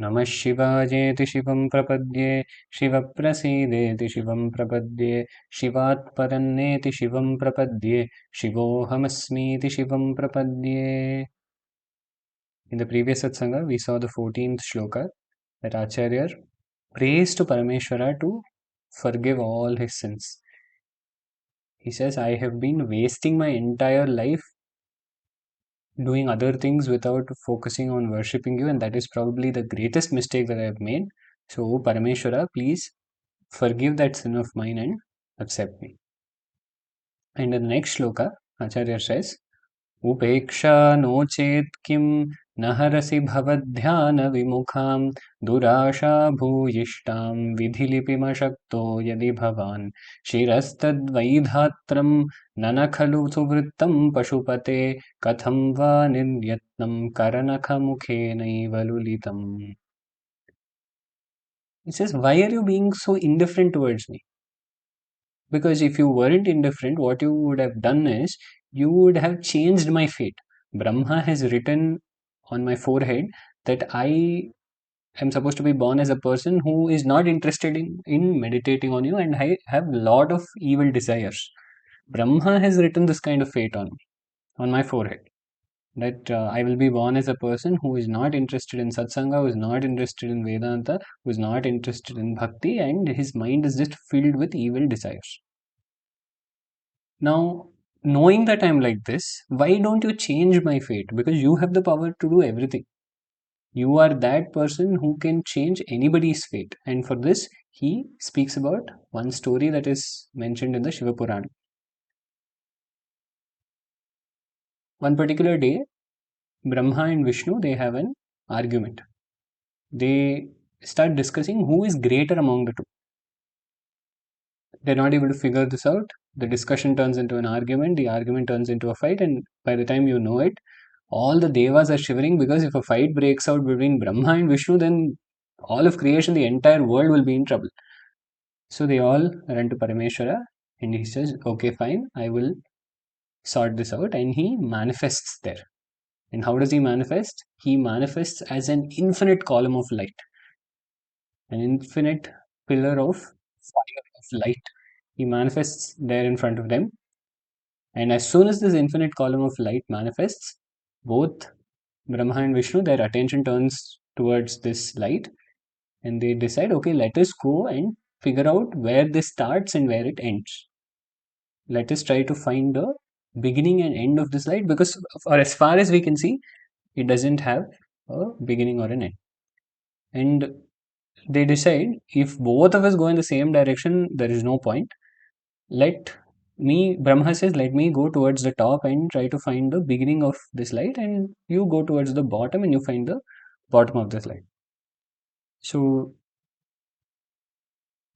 नमः शिवायेति शिवं प्रपद्ये शिवप्रसीदेति शिवं प्रपद्ये शिवात् परन्नेति शिवं प्रपद्ये शिवोऽहमस्मीति शिवं प्रपद्ये. In the previous satsanga, we saw the 14th shloka that Acharyar prays to Parameshwara to forgive all his sins. He says, I have been wasting my entire life doing other things without focusing on worshipping you, and that is probably the greatest mistake that I have made. So, Parameshwara, please forgive that sin of mine and accept me. And in the next shloka, Acharya says, Upeksha no chet kim naharasi bhavadhyana vimukham durasha bhuyishtam vidhilipimashakto yadi bhavan shirastadvaidhatram nanakhalu suvrittam pashupate katham va niryatnam karanakha mukhe naivalulitam. He says, why are you being so indifferent towards me? Because if you weren't indifferent, what you would have done is you would have changed my fate. Brahma has written on my forehead that I am supposed to be born as a person who is not interested in meditating on you, and I have a lot of evil desires. Brahma has written this kind of fate on me, on my forehead. That I will be born as a person who is not interested in satsanga, who is not interested in Vedanta, who is not interested in bhakti, and his mind is just filled with evil desires. Now, knowing that I'm like this, why don't you change my fate? Because you have the power to do everything. You are that person who can change anybody's fate. And for this, he speaks about one story that is mentioned in the Shiva Purāṇic. One particular day, Brahma and Vishnu, they have an argument. They start discussing who is greater among the two. They're not able to figure this out. The discussion turns into an argument, the argument turns into a fight, and by the time you know it, all the devas are shivering, because if a fight breaks out between Brahma and Vishnu, then all of creation, the entire world will be in trouble. So they all run to Parameshwara, and he says, okay, fine, I will sort this out, and he manifests there. And how does he manifest? He manifests as an infinite column of light, an infinite pillar of fire, of light. He manifests there in front of them, and as soon as this infinite column of light manifests, both Brahma and Vishnu, their attention turns towards this light, and they decide, okay, let us go and figure out where this starts and where it ends. Let us try to find the beginning and end of this light, because for as far as we can see, it doesn't have a beginning or an end. And they decide, if both of us go in the same direction, there is no point. Brahma says, let me go towards the top and try to find the beginning of this light, and you go towards the bottom and you find the bottom of this light. So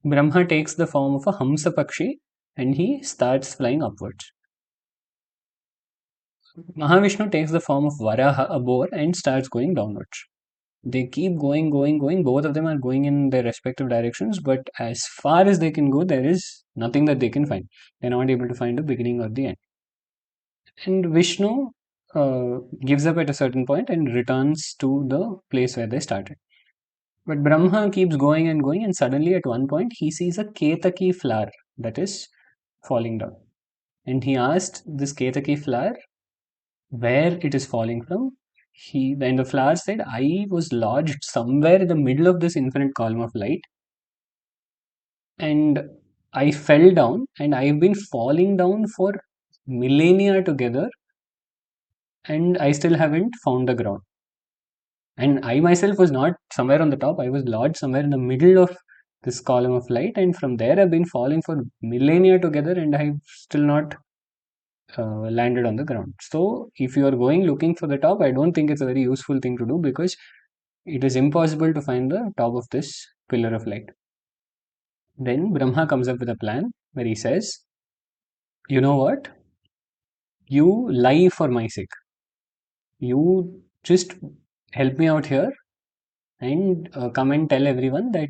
Brahma takes the form of a Hamsa Pakshi and he starts flying upwards. Mahavishnu takes the form of Varaha, a boar, and starts going downwards. They keep going. Both of them are going in their respective directions, but as far as they can go, there is nothing that they can find. They're not able to find the beginning or the end. And Vishnu gives up at a certain point and returns to the place where they started. But Brahma keeps going, and suddenly at one point he sees a Ketaki flower that is falling down. And he asked this Ketaki flower where it is falling from. Then the flower said, I was lodged somewhere in the middle of this infinite column of light, and I fell down, and I've been falling down for millennia together, and I still haven't found the ground. And I myself was not somewhere on the top, I was lodged somewhere in the middle of this column of light, and from there I've been falling for millennia together, and I've still not landed on the ground. So if you are going looking for the top, I don't think it's a very useful thing to do, because it is impossible to find the top of this pillar of light. Then Brahma comes up with a plan where he says, you know what? You lie for my sake. You just help me out here and come and tell everyone that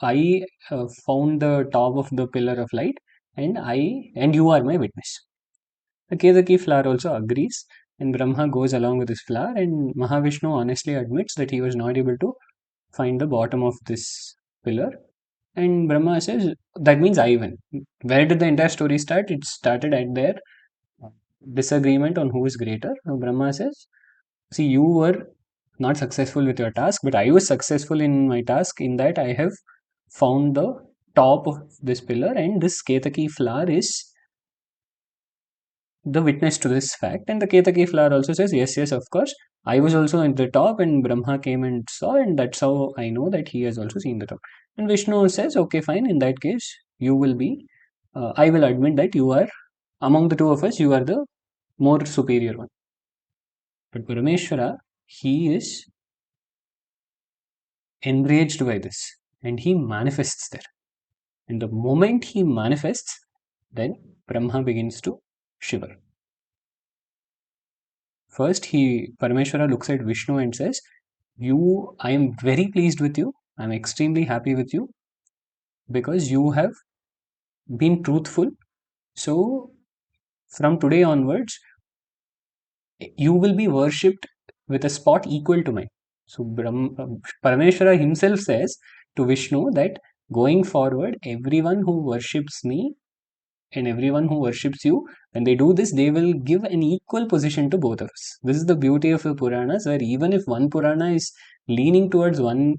I found the top of the pillar of light, and you are my witness. The Kedaki flower also agrees, and Brahma goes along with his flower, and Mahavishnu honestly admits that he was not able to find the bottom of this pillar. And Brahma says, that means I win. Where did the entire story start? It started at their disagreement on who is greater. So Brahma says, see, you were not successful with your task, but I was successful in my task in that I have found the top of this pillar, and this Ketaki flower is the witness to this fact. And the Ketaki flower also says, yes, yes, of course, I was also at the top, and Brahma came and saw, and that's how I know that he has also seen the top. And Vishnu says, okay, fine, in that case, you will be, I will admit that you are, among the two of us, you are the more superior one. But Parameshwara, he is enraged by this, and he manifests there. And the moment he manifests, then Brahma begins to shiver. First, Parameshwara looks at Vishnu and says, I am very pleased with you. I am extremely happy with you because you have been truthful. So, from today onwards, you will be worshipped with a spot equal to mine. So, Parameshwara himself says to Vishnu that going forward, everyone who worships me and everyone who worships you, when they do this, they will give an equal position to both of us. This is the beauty of the Puranas, where even if one Purana is leaning towards one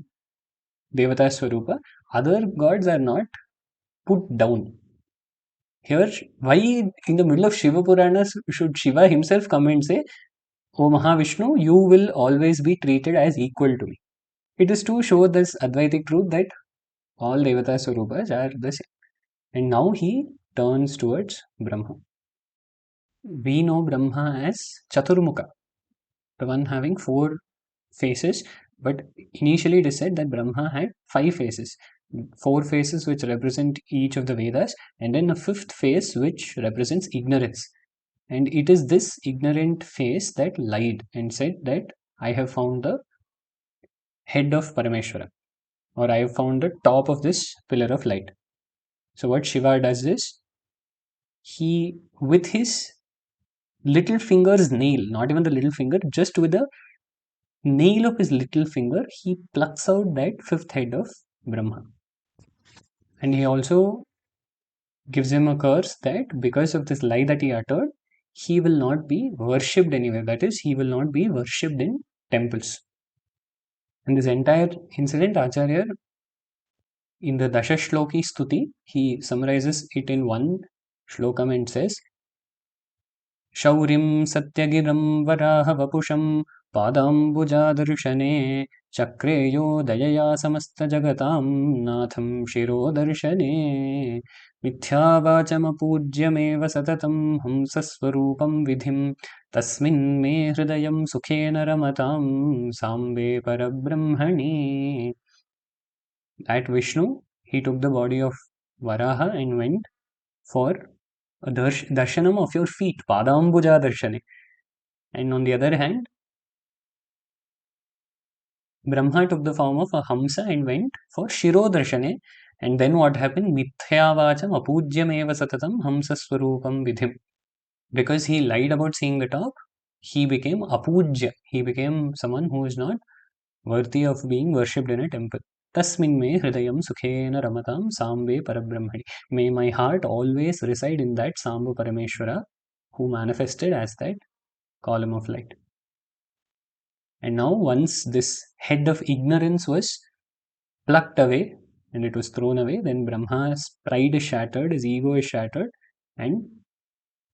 Devata Swarupa, other gods are not put down. Here, why in the middle of Shiva Puranas should Shiva himself come and say, O Mahavishnu, you will always be treated as equal to me? It is to show this Advaitic truth that all Devata Swarupas are the same. And now he turns towards Brahma. We know Brahma as Chaturmukha, the one having 4 faces, but initially it is said that Brahma had 5 faces. 4 faces which represent each of the Vedas, and then a 5th face which represents ignorance. And it is this ignorant face that lied and said that I have found the head of Parameshwara, or I have found the top of this pillar of light. So what Shiva does is, he with his little finger's nail, not even the little finger, just with the nail of his little finger, he plucks out that 5th head of Brahma. And he also gives him a curse that because of this lie that he uttered, he will not be worshipped anywhere. That is, he will not be worshipped in temples. And this entire incident, Acharyar, in the Dasha Shloki Stuti, he summarizes it in one shlokam and says, Shaurim Satyagiram Varaha Vapusham Padambujadarshane Chakreyo Dayaya Samasta Jagatam Natham Shiro Darshane Mithyavachamapujyameva Satatam Hamsaswarupam Vidhim Tasmin Me Hridayam Sukhena Ramatam Sambe Parabrahmani. At Vishnu, he took the body of Varaha and went for a darshanam of your feet, padambuja darshane. And on the other hand, Brahma took the form of a Hamsa and went for Shiro darshane. And then what happened? Mithyavacham apujyam eva satatam Hamsa swarupam vidhim. Because he lied about seeing the top, he became apujya. He became someone who is not worthy of being worshipped in a temple. Tasmin me hridayam sukhena ramatam sambe parabrahmani. May my heart always reside in that Sambhu Parameshwara who manifested as that column of light. And now once this head of ignorance was plucked away and it was thrown away, then Brahma's pride is shattered, his ego is shattered, and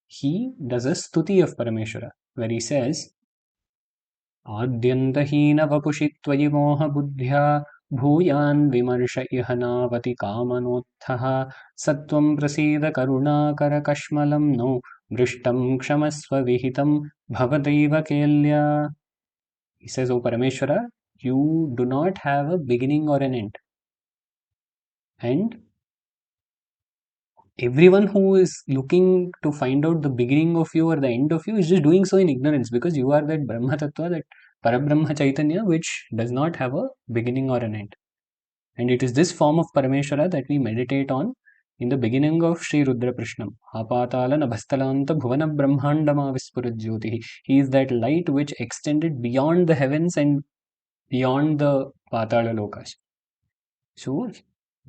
he does a stuti of Parameshwara where he says, Adyantahina vapushi tvayi moha buddhya भूयान् विमर्श इह नावति कामनोत्थः सत्वं प्रसीद करुणाकरकश्मलं no मृष्टं क्षमस्व विहितं भवदैव केल्या. He says, O Parameshwara, you do not have a beginning or an end. And everyone who is looking to find out the beginning of you or the end of you is just doing so in ignorance, because you are that Brahma Tattva, that Parabrahma Chaitanya, which does not have a beginning or an end. And it is this form of Parameshwara that we meditate on in the beginning of Sri Rudra Prishnam. Apatala Nabhastalanta Bhuvana Brahmandama Vispurajyotihi. He is that light which extended beyond the heavens and beyond the Patala Lokas. So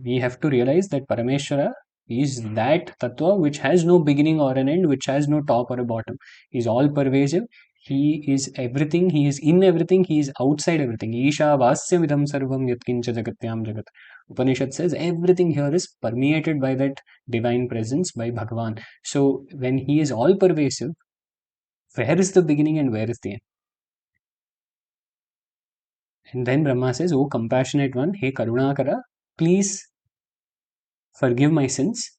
we have to realize that Parameshwara is that Tattva which has no beginning or an end, which has no top or a bottom. He is all pervasive. He is everything. He is in everything. He is outside everything. Isha Vasyam Idam Sarvam Yatkincha Jagatyam Jagat. Upanishad says everything here is permeated by that divine presence, by Bhagavan. So when he is all pervasive, where is the beginning and where is the end? And then Brahma says, "Oh compassionate one, hey Karunakara, please forgive my sins.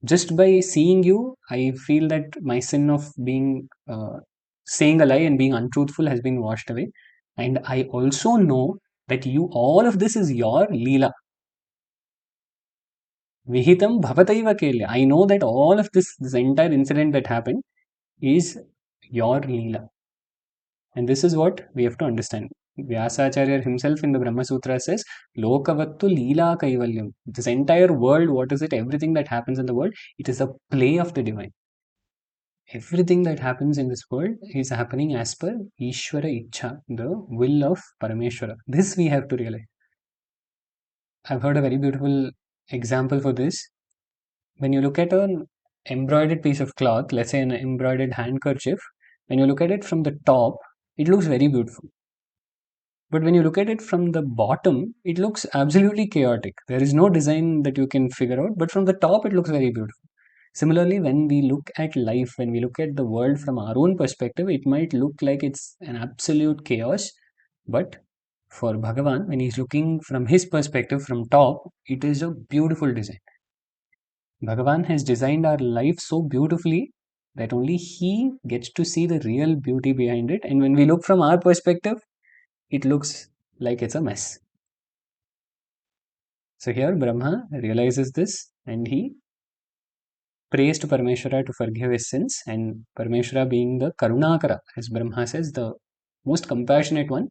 Just by seeing you, I feel that my sin of being saying a lie and being untruthful has been washed away. And I also know that all of this is your Leela. Vihitam bhavataiva kelya. I know that all of this entire incident that happened is your Leela. And this is what we have to understand. Vyasacharyar himself in the Brahma Sutra says, Lokavattu Leela Kaivalyam. This entire world, what is it? Everything that happens in the world, it is a play of the divine. Everything that happens in this world is happening as per Ishvara Ichha, the will of Parameshwara. This we have to realize. I've heard a very beautiful example for this. When you look at an embroidered piece of cloth, let's say an embroidered handkerchief, when you look at it from the top, it looks very beautiful. But when you look at it from the bottom, it looks absolutely chaotic. There is no design that you can figure out, but from the top, it looks very beautiful. Similarly, when we look at life, when we look at the world from our own perspective, it might look like it's an absolute chaos. But for Bhagavan, when he's looking from his perspective from top, it is a beautiful design. Bhagavan has designed our life so beautifully that only he gets to see the real beauty behind it. And when we look from our perspective, it looks like it's a mess. So here Brahma realizes this and he prays to Parameshwara to forgive his sins, and Parameshwara being the Karunakara, as Brahma says, the most compassionate one,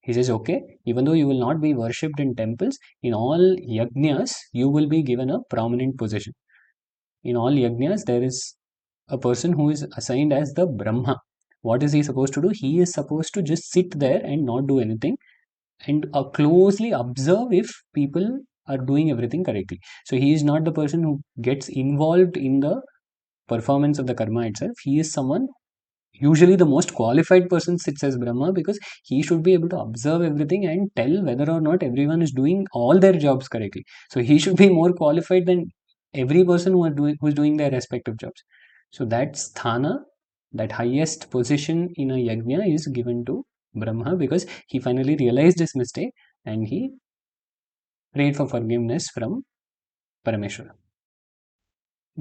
he says, okay, even though you will not be worshipped in temples, in all yajnas, you will be given a prominent position. In all yajnas, there is a person who is assigned as the Brahma. What is he supposed to do? He is supposed to just sit there and not do anything and closely observe if people are doing everything correctly. So he is not the person who gets involved in the performance of the karma itself. He is someone, usually the most qualified person sits as Brahma, because he should be able to observe everything and tell whether or not everyone is doing all their jobs correctly. So he should be more qualified than every person who's doing their respective jobs. So that sthana, that highest position in a yajna, is given to Brahma because he finally realized his mistake and he prayed for forgiveness from Parameshwara.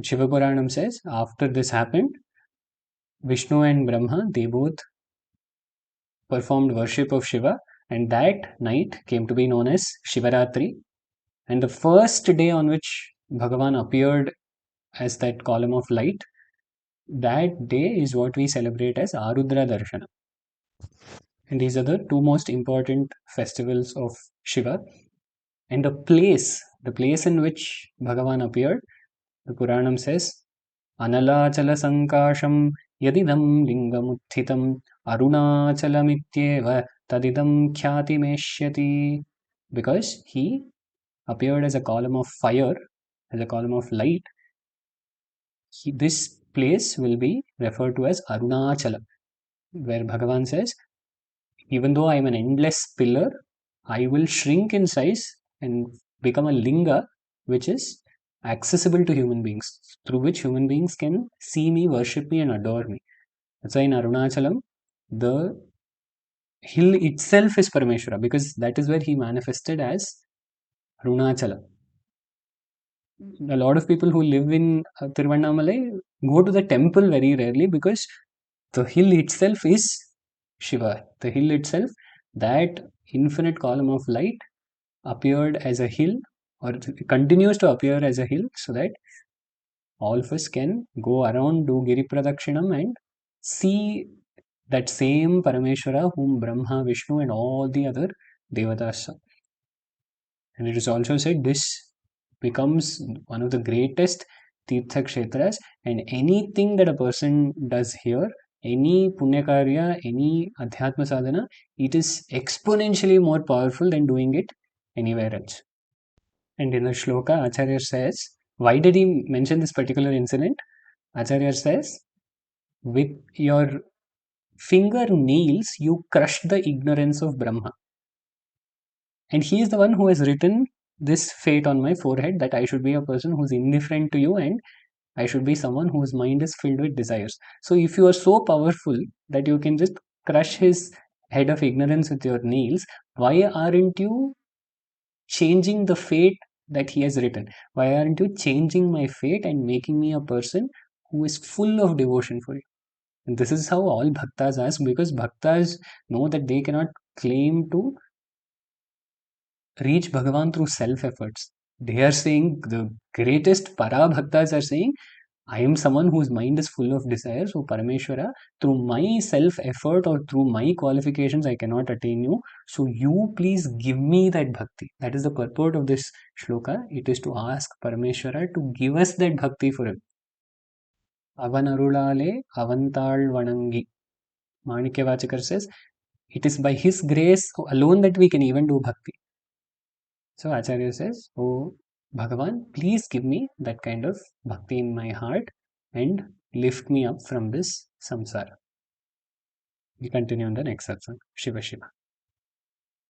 Shiva Puranam says after this happened, Vishnu and Brahma, they both performed worship of Shiva, and that night came to be known as Shivaratri. And the first day on which Bhagavan appeared as that column of light, that day is what we celebrate as Arudra Darshana. And these are the two most important festivals of Shiva. And the place in which Bhagavan appeared, the Puranam says, Analachala Sankasham Yadidam Lingamuthitam Arunachalamityeva Tadidam Khyati Meshyati. Because he appeared as a column of fire, as a column of light, this place will be referred to as Arunachala, where Bhagavan says, even though I am an endless pillar, I will shrink in size and become a linga, which is accessible to human beings, through which human beings can see me, worship me, and adore me. That's why in Arunachalam, the hill itself is Parameshwara, because that is where he manifested as Arunachala. A lot of people who live in Tiruvannamalai go to the temple very rarely because the hill itself is Shiva. The hill itself, that infinite column of light, appeared as a hill or continues to appear as a hill so that all of us can go around, do Giri Pradakshinam and see that same Parameshwara whom Brahma, Vishnu and all the other Devatas saw. And it is also said this becomes one of the greatest Tirtha Kshetras, and anything that a person does here any punya karya, any adhyatma sadhana, it is exponentially more powerful than doing it anywhere else. And in the shloka, Acharya says, why did he mention this particular incident? Acharya says, with your fingernails, you crushed the ignorance of Brahma. And he is the one who has written this fate on my forehead, that I should be a person who's indifferent to you and I should be someone whose mind is filled with desires. So if you are so powerful that you can just crush his head of ignorance with your nails, why aren't you changing the fate that he has written? Why aren't you changing my fate and making me a person who is full of devotion for you? And this is how all bhaktas ask, because bhaktas know that they cannot claim to reach Bhagavan through self efforts. They are saying, the greatest para bhaktas are saying, I am someone whose mind is full of desire. So, Parameshwara, through my self effort or through my qualifications, I cannot attain you. So, you please give me that bhakti. That is the purport of this shloka. It is to ask Parameshwara to give us that bhakti for him. Avanarulale avantal vanangi. Manikyavachakar says, it is by his grace alone that we can even do bhakti. So Acharya says, oh Bhagavan, please give me that kind of bhakti in my heart and lift me up from this samsara. We continue in the next satsang. Shiva Shiva.